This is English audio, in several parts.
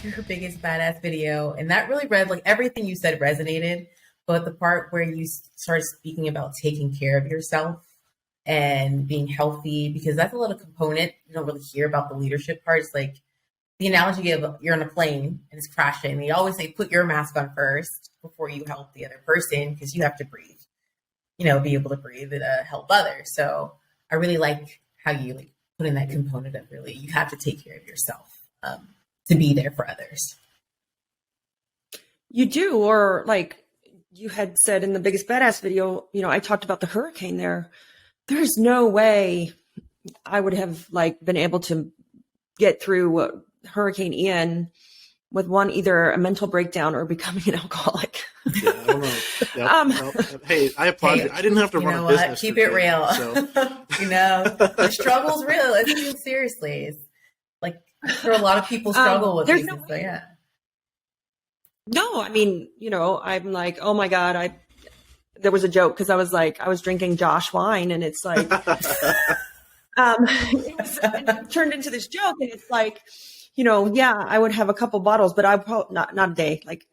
your biggest badass video, and that really read like everything you said resonated. But the part where you started speaking about taking care of yourself and being healthy, because that's a little component you don't really hear about the leadership part. It's like the analogy of you're on a plane and it's crashing. They always say put your mask on first before you help the other person because you have to breathe, be able to breathe and help others. So I really like how you like put in that component of really you have to take care of yourself to be there for others. You do, or like you had said in the biggest badass video, I talked about the hurricane there. There's no way I would have been able to get through Hurricane Ian with either a mental breakdown or becoming an alcoholic. Yeah, I don't know. Yep. Hey, I applaud you. I didn't have to run a business. Keep it real. So. The struggle's real. Let's take it seriously. It's like a lot of people struggle with these. So yeah. No, I mean, I'm like, oh my God, there was a joke because I was drinking Josh wine and it's like, it turned into this joke and it's like, yeah, I would have a couple bottles, but I probably not a day. Like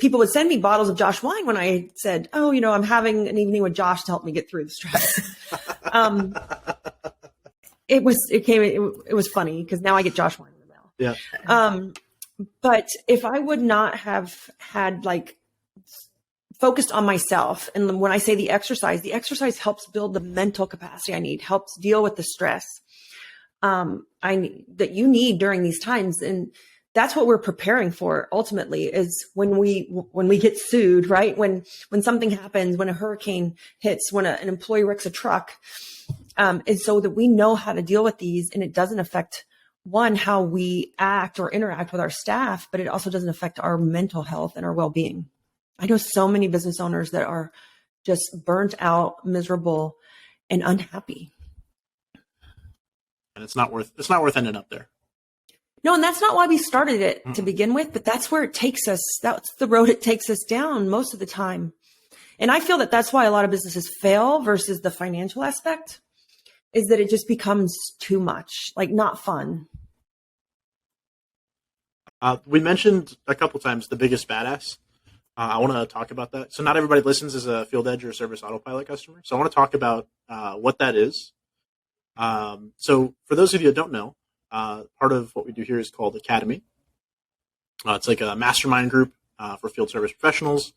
people would send me bottles of Josh wine when I said, oh, I'm having an evening with Josh to help me get through the stress. It was funny because now I get Josh wine in the mail. Yeah. But if I would not have had focused on myself, and when I say the exercise helps build the mental capacity I need, helps deal with the stress that you need during these times. And that's what we're preparing for ultimately is when we get sued, right? When something happens, when a hurricane hits, when an employee wrecks a truck, and so that we know how to deal with these and it doesn't affect how we act or interact with our staff, but it also doesn't affect our mental health and our well-being. I know so many business owners that are just burnt out, miserable, and unhappy. And it's not worth ending up there. No, and that's not why we started it to begin with, but that's where it takes us. That's the road it takes us down most of the time. And I feel that that's why a lot of businesses fail versus the financial aspect, is that it just becomes too much, not fun. We mentioned a couple times the biggest badass. I want to talk about that. So not everybody listens as a Field Edge or Service Autopilot customer. So I want to talk about what that is. So for those of you that don't know, part of what we do here is called Academy. It's like a mastermind group for field service professionals.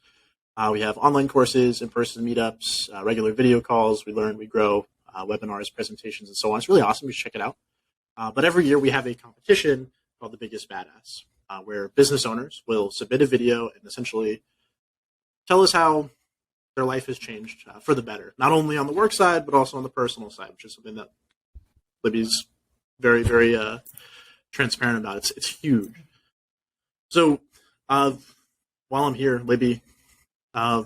We have online courses, in-person meetups, regular video calls. We learn, we grow, webinars, presentations, and so on. It's really awesome. You should check it out. But every year we have a competition called the Biggest Badass, where business owners will submit a video and essentially tell us how their life has changed for the better, not only on the work side, but also on the personal side, which is something that Libby's very, very transparent about. It's huge. So while I'm here, Libby, how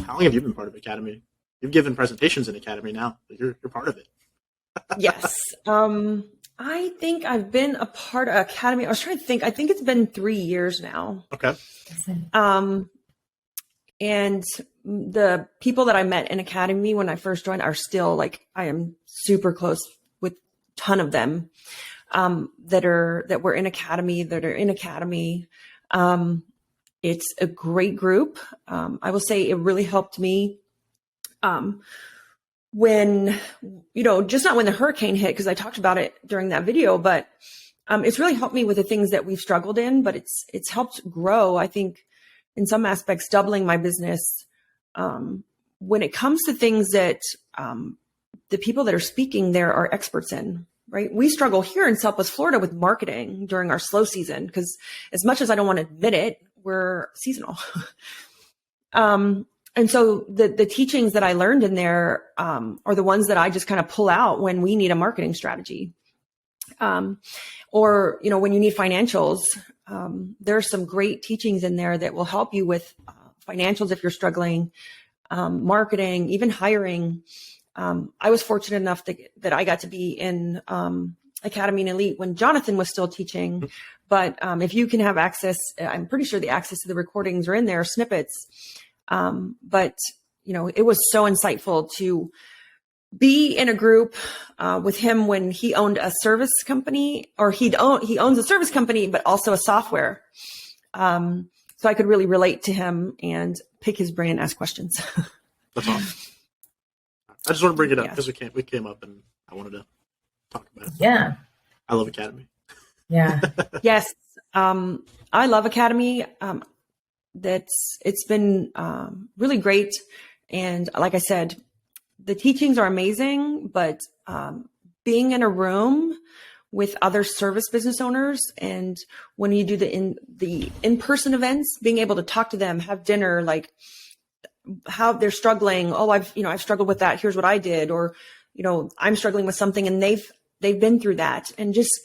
long have you been part of Academy? You've given presentations in Academy now, but you're part of it. Yes. I think I've been a part of Academy. I was trying to think. I think it's been 3 years now. Okay. And the people that I met in Academy when I first joined are still I am super close with a ton of them that were in Academy, that are in Academy. It's a great group. I will say it really helped me when, just not when the hurricane hit, because I talked about it during that video, but it's really helped me with the things that we've struggled in, but it's helped grow, I think, in some aspects, doubling my business. When it comes to things that the people that are speaking there are experts in, right? We struggle here in Southwest Florida with marketing during our slow season, because as much as I don't want to admit it, we're seasonal. And so the teachings that I learned in there are the ones that I just kind of pull out when we need a marketing strategy. Or, when you need financials, there are some great teachings in there that will help you with financials if you're struggling, marketing, even hiring. I was fortunate enough that I got to be in Academy and Elite when Jonathan was still teaching. But if you can have access, I'm pretty sure the access to the recordings are in there, snippets. But it was so insightful to be in a group with him when he owned a service company, or he owns a service company, but also a software. So I could really relate to him and pick his brain and ask questions. That's awesome. I just want to bring it up Yeah. because we came up and I wanted to talk about it. Yeah. I love Academy. Yeah. Yes. I love Academy. It's been really great. And like I said, the teachings are amazing, but being in a room with other service business owners, and when you do the in-person events, being able to talk to them, have dinner, like how they're struggling. Oh, I've struggled with that. Here's what I did. Or, I'm struggling with something and they've been through that. And just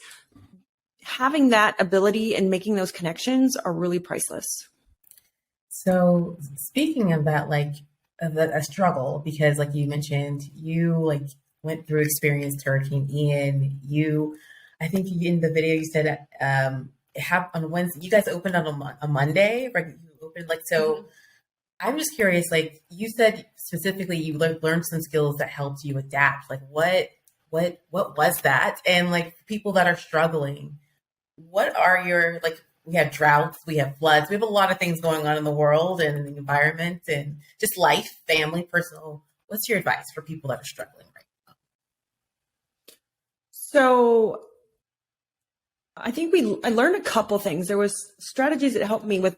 having that ability and making those connections are really priceless. So speaking of that, like of a struggle, because like you mentioned, you like went through, experienced Hurricane Ian. I think in the video you said it happened on Wednesday. You guys opened on a Monday, right? You opened so. I'm just curious. Like you said specifically, you learned some skills that helped you adapt. Like what was that? And like people that are struggling, what are your like? We have droughts, we have floods, we have a lot of things going on in the world and the environment and just life, family, personal. What's your advice for people that are struggling right now? So I think I learned a couple things. There was strategies that helped me with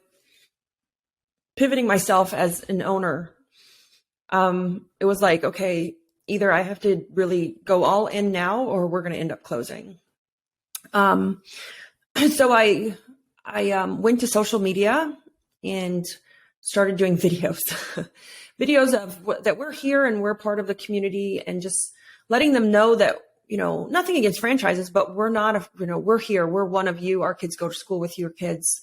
pivoting myself as an owner. It was like, okay, either I have to really go all in now or we're going to end up closing. So I went to social media and started doing videos, videos of that we're here and we're part of the community, and just letting them know that, nothing against franchises, but we're not, we're here, we're one of you. Our kids go to school with your kids,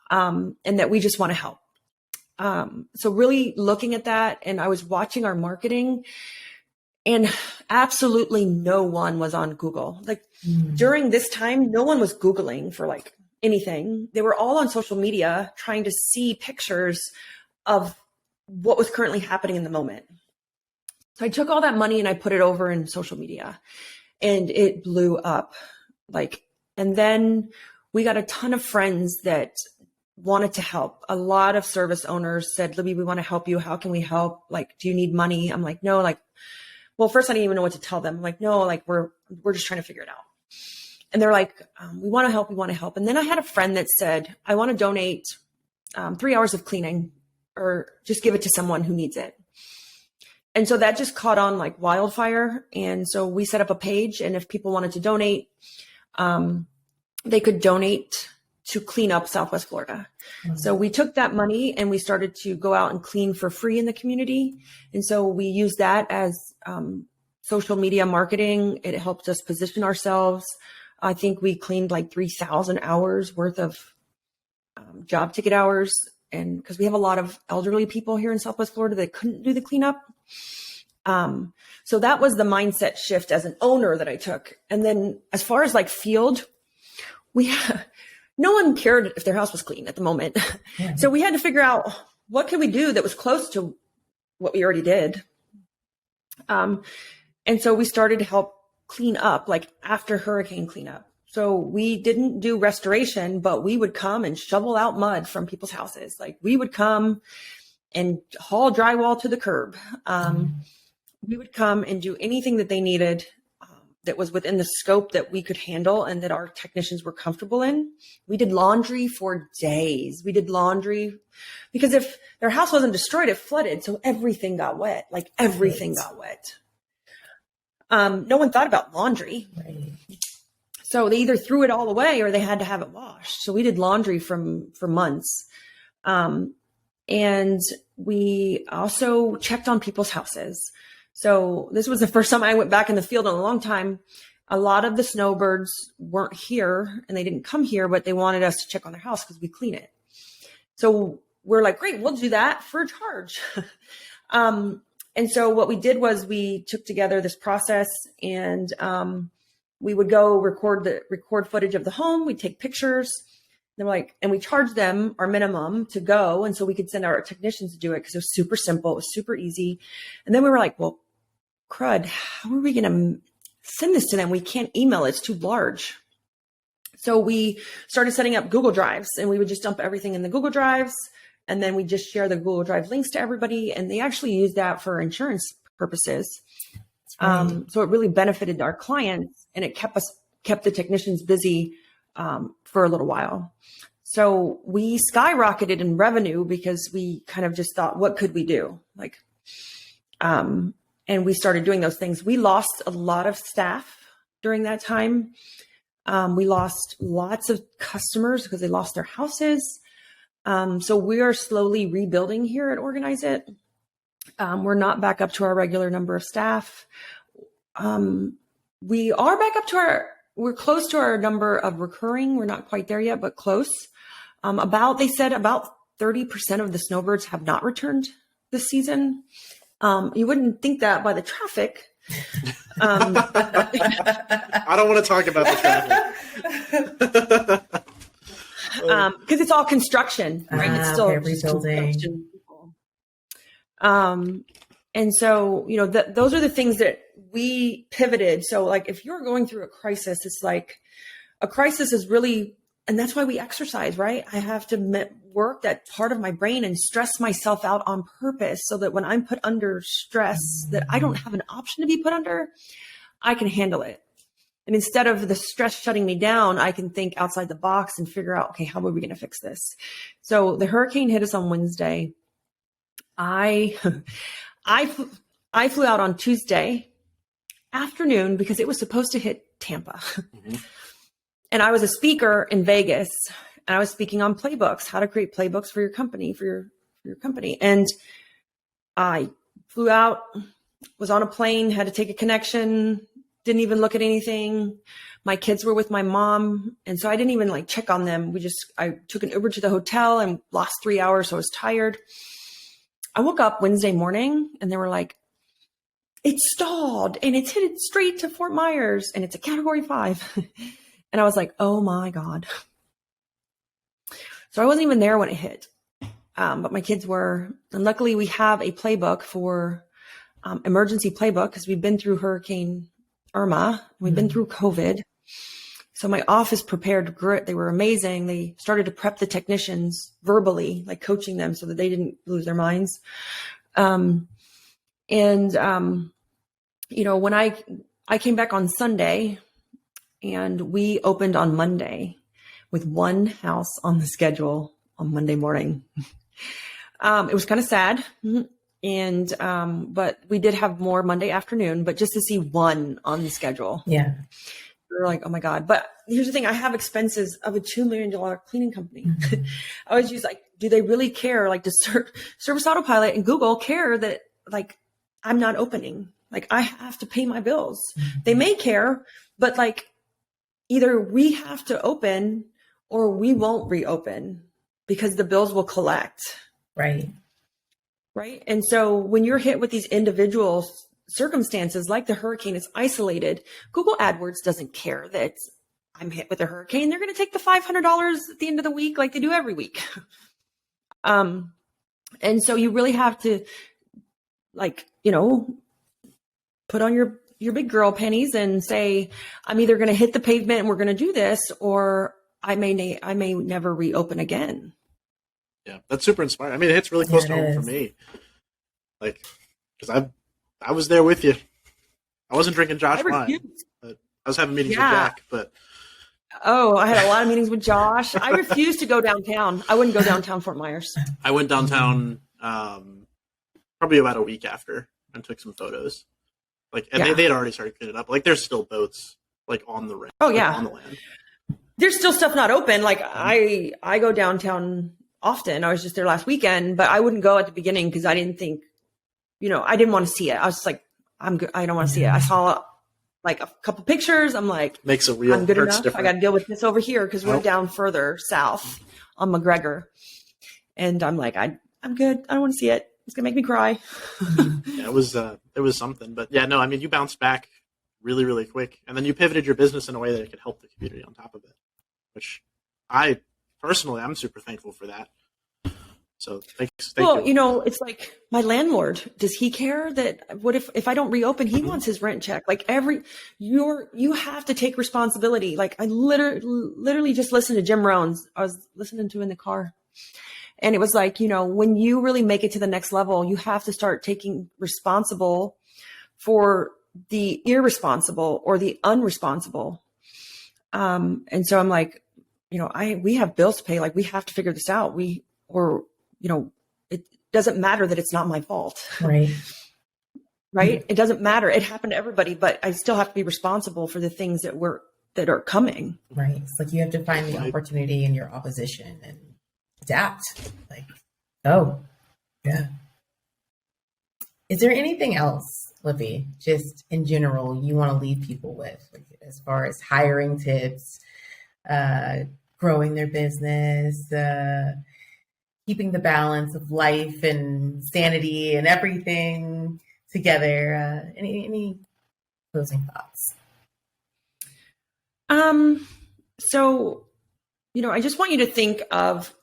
and that we just want to help. So really looking at that, and I was watching our marketing, and absolutely no one was on Google. Like during this time, no one was Googling for like anything. They were all on social media trying to see pictures of what was currently happening in the moment. So I took all that money and I put it over in social media, and it blew up. And then we got a ton of friends that wanted to help. A lot of service owners said, Libby, we want to help you. How can we help? Like, do you need money? I'm like, no, well, first I didn't even know what to tell them. I'm like, no, we're just trying to figure it out. And they're like, we want to help. We want to help. And then I had a friend that said, I want to donate 3 hours of cleaning, or just give it to someone who needs it. And so that just caught on like wildfire. And so we set up a page, and if people wanted to donate, they could donate to clean up Southwest Florida. Mm-hmm. So we took that money and we started to go out and clean for free in the community. And so we used that as social media marketing. It helped us position ourselves. I think we cleaned like 3,000 hours worth of job ticket hours. And because we have a lot of elderly people here in Southwest Florida that couldn't do the cleanup. So that was the mindset shift as an owner that I took. And then as far as like field, no one cared if their house was clean at the moment. Yeah. So we had to figure out what could we do that was close to what we already did. And so we started to help clean up, like after hurricane cleanup. So we didn't do restoration, but we would come and shovel out mud from people's houses. Like we would come and haul drywall to the curb. We would come and do anything that they needed that was within the scope that we could handle and that our technicians were comfortable in. We did laundry for days. We did laundry because if their house wasn't destroyed, it flooded. So everything got wet, like everything got wet. No one thought about laundry. Right. So they either threw it all away or they had to have it washed. So we did laundry for months. And we also checked on people's houses. So this was the first time I went back in the field in a long time. A lot of the snowbirds weren't here and they didn't come here, but they wanted us to check on their house because we clean it. So we're like, great, we'll do that for a charge. And so what we did was we took together this process and we would go record footage of the home. We'd take pictures. They're like, and we charged them our minimum to go. And so we could send our technicians to do it because it was super simple. It was super easy. And then we were like, well, crud, how are we going to send this to them? We can't email it. It's too large. So we started setting up Google Drives, and we would just dump everything in the Google Drives. And then we just share the Google Drive links to everybody. And they actually use that for insurance purposes. So it really benefited our clients, and it kept the technicians busy for a little while. So we skyrocketed in revenue because we kind of just thought, what could we do? And we started doing those things. We lost a lot of staff during that time. We lost lots of customers because they lost their houses. So we are slowly rebuilding here at Organize It. We're not back up to our regular number of staff. We are back up to we're close to our number of recurring. We're not quite there yet, but close. They said about 30% of the snowbirds have not returned this season. You wouldn't think that by the traffic. I don't want to talk about the traffic. Because it's all construction, right? It's still rebuilding. Construction. And so, those are the things that we pivoted. So like, if you're going through a crisis, it's like a crisis is really, and that's why we exercise, right? I have to work that part of my brain and stress myself out on purpose so that when I'm put under stress that I don't have an option to be put under, I can handle it. And instead of the stress shutting me down, I can think outside the box and figure out, okay, how are we going to fix this? So the hurricane hit us on Wednesday. I flew out on Tuesday afternoon because it was supposed to hit Tampa. Mm-hmm. And I was a speaker in Vegas, and I was speaking on playbooks, how to create playbooks for your company, for your company. And I flew out, was on a plane, had to take a connection, didn't even look at anything. My kids were with my mom, and so I didn't even check on them. I took an Uber to the hotel and lost 3 hours, so I was tired. I woke up Wednesday morning, and they were like, it's stalled, and it's headed straight to Fort Myers, and it's a Category 5. And I was like, oh my God. So I wasn't even there when it hit. But my kids were. And luckily we have a playbook for emergency playbook because we've been through Hurricane Irma. We've been through COVID. So my office prepared grit. They were amazing. They started to prep the technicians verbally, coaching them so that they didn't lose their minds. When I came back on Sunday, and we opened on Monday with one house on the schedule on Monday morning. It was kind of sad. But we did have more Monday afternoon, but just to see one on the schedule. Yeah. We were like, oh my God. But here's the thing. I have expenses of a $2 million cleaning company. Mm-hmm. I was just do they really care? Does Service Autopilot and Google care that I'm not opening? I have to pay my bills. Mm-hmm. They may care, but either we have to open or we won't reopen because the bills will collect. Right. Right. And so when you're hit with these individual circumstances like the hurricane is isolated, Google AdWords doesn't care that I'm hit with a hurricane. They're going to take the $500 at the end of the week like they do every week. And so you really have to put on your big girl panties and say, I'm either going to hit the pavement and we're going to do this, or I may never reopen again. Yeah, that's super inspiring. I mean, it hits really close to home for me. Because I was there with you. I wasn't drinking Josh wine. But I was having meetings with Jack, but. Oh, I had a lot of meetings with Josh. I refused to go downtown. I wouldn't go downtown Fort Myers. I went downtown probably about a week after and took some photos. They had already started cleaning it up. There's still boats on the land. Oh yeah, on the land. There's still stuff not open. I go downtown often. I was just there last weekend, but I wouldn't go at the beginning because I didn't think, I didn't want to see it. I was just I'm good. I don't want to see it. I saw a couple pictures. I'm makes a real. I'm good enough. Different. I got to deal with this over here because we're down further south on McGregor, and I'm I'm good. I don't want to see it. It's gonna make me cry. Yeah, it was something, but yeah, no, I mean, you bounced back really, really quick, and then you pivoted your business in a way that it could help the community on top of it, which I'm super thankful for that. So thanks. Well, you. it's like my landlord. Does he care that what if I don't reopen, he wants his rent check? Like you have to take responsibility. Like I literally just listened to Jim Rohn's. I was listening to in the car. And it was like, when you really make it to the next level, you have to start taking responsible for the irresponsible or the unresponsible. And so I'm like, we have bills to pay. Like we have to figure this out. It doesn't matter that it's not my fault. Right. Right. It doesn't matter. It happened to everybody, but I still have to be responsible for the things that are coming. Right. It's like you have to find the opportunity in your opposition and adapt. Like, yeah. Is there anything else, Libby, just in general, you want to leave people with, like, as far as hiring tips, growing their business, keeping the balance of life and sanity and everything together? Any closing thoughts? So, I just want you to think of,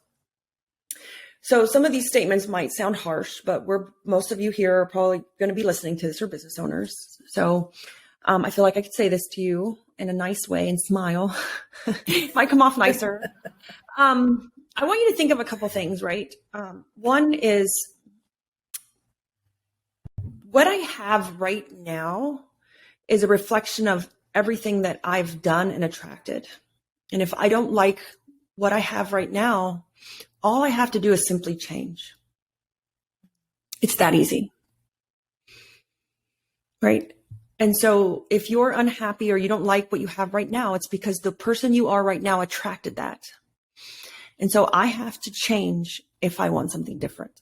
so some of these statements might sound harsh, but most of you here are probably going to be listening to this are business owners. So, I feel like I could say this to you in a nice way and smile. Might come off nicer. I want you to think of a couple things, right? One is what I have right now is a reflection of everything that I've done and attracted. And if I don't like what I have right now, all I have to do is simply change. It's that easy. Right? And so if you're unhappy or you don't like what you have right now, it's because the person you are right now attracted that. And so I have to change if I want something different.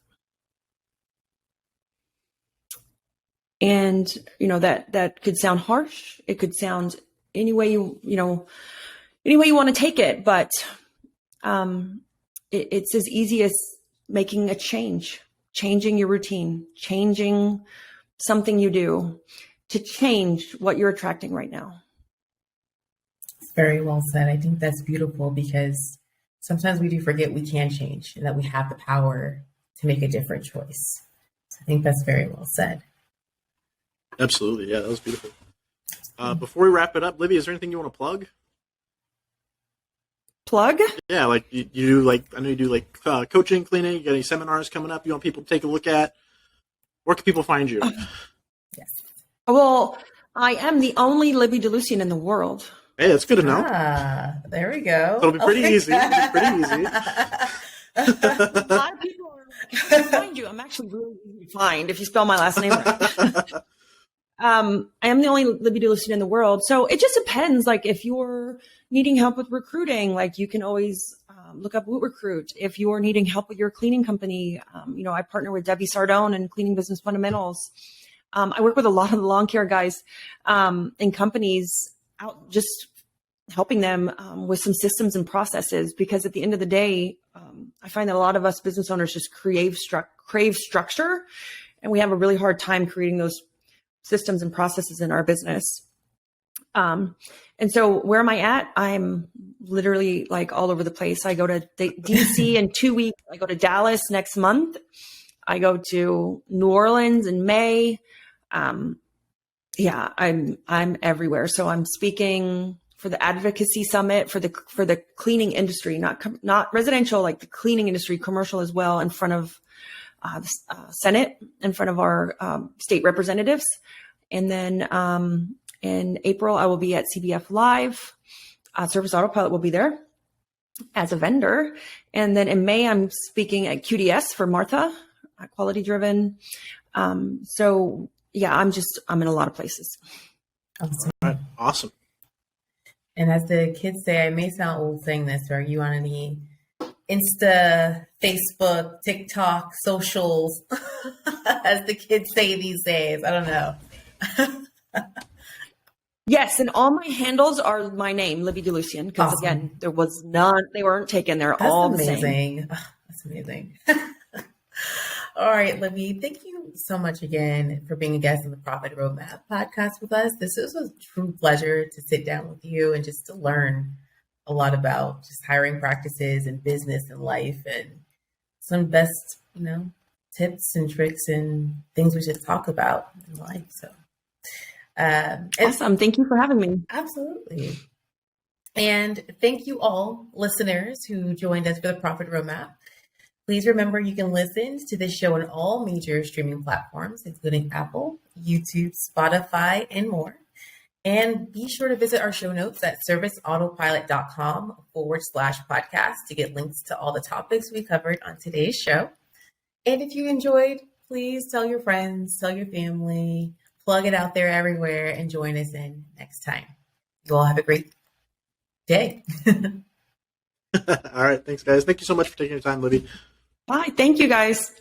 And, that could sound harsh. It could sound any way you want to take it, but it's as easy as making a change, changing your routine, changing something you do to change what you're attracting right now. Very well said. I think that's beautiful because sometimes we do forget we can change and that we have the power to make a different choice. So I think that's very well said. Absolutely. Yeah, that was beautiful. Before we wrap it up, Libby, is there anything you want to plug? Plug? Yeah, like you do, like I know you do like coaching, cleaning. You got any seminars coming up you want people to take a look at? Where can people find you? Yes. Well, I am the only Libby Delucien in the world. Hey, that's good to know. There we go. It'll be pretty easy. It'll be pretty easy. A lot of people are like, I can't find you. I'm actually really easy to find if you spell my last name right. I am the only Libby Delucien in the world. So it just depends. Like if you're needing help with recruiting, like you can always look up Woot Recruit. If you're needing help with your cleaning company, I partner with Debbie Sardone and Cleaning Business Fundamentals. I work with a lot of the lawn care guys in companies out just helping them with some systems and processes, because at the end of the day, I find that a lot of us business owners just crave structure, and we have a really hard time creating those systems and processes in our business. And so where am I at? I'm literally like all over the place. I go to DC in 2 weeks. I go to Dallas next month. I go to New Orleans in May. I'm everywhere. So I'm speaking for the advocacy summit for the cleaning industry, not residential, like the cleaning industry, commercial as well, in front of the Senate, in front of our state representatives. And then in April, I will be at CBF Live. Service Autopilot will be there as a vendor. And then in May, I'm speaking at QDS for Martha, Quality Driven. So yeah, I'm in a lot of places. Awesome. All right. Awesome. And as the kids say, I may sound old saying this, but are you on any Insta, Facebook, TikTok, socials, as the kids say these days? I don't know. Yes, and all my handles are my name, Libby Delucien, because again, there was none, they weren't taken. They're all the same. That's amazing. All right, Libby, thank you so much again for being a guest on the Profit Roadmap podcast with us. This was a true pleasure to sit down with you and just to learn a lot about just hiring practices and business and life. And some best, tips and tricks and things we should talk about in life. So, awesome. Thank you for having me. Absolutely. And thank you all listeners who joined us for the Profit Roadmap. Please remember you can listen to this show on all major streaming platforms, including Apple, YouTube, Spotify, and more. And be sure to visit our show notes at serviceautopilot.com/podcast to get links to all the topics we covered on today's show. And if you enjoyed, please tell your friends, tell your family, plug it out there everywhere, and join us in next time. You all have a great day. All right. Thanks, guys. Thank you so much for taking your time, Libby. Bye. Thank you, guys.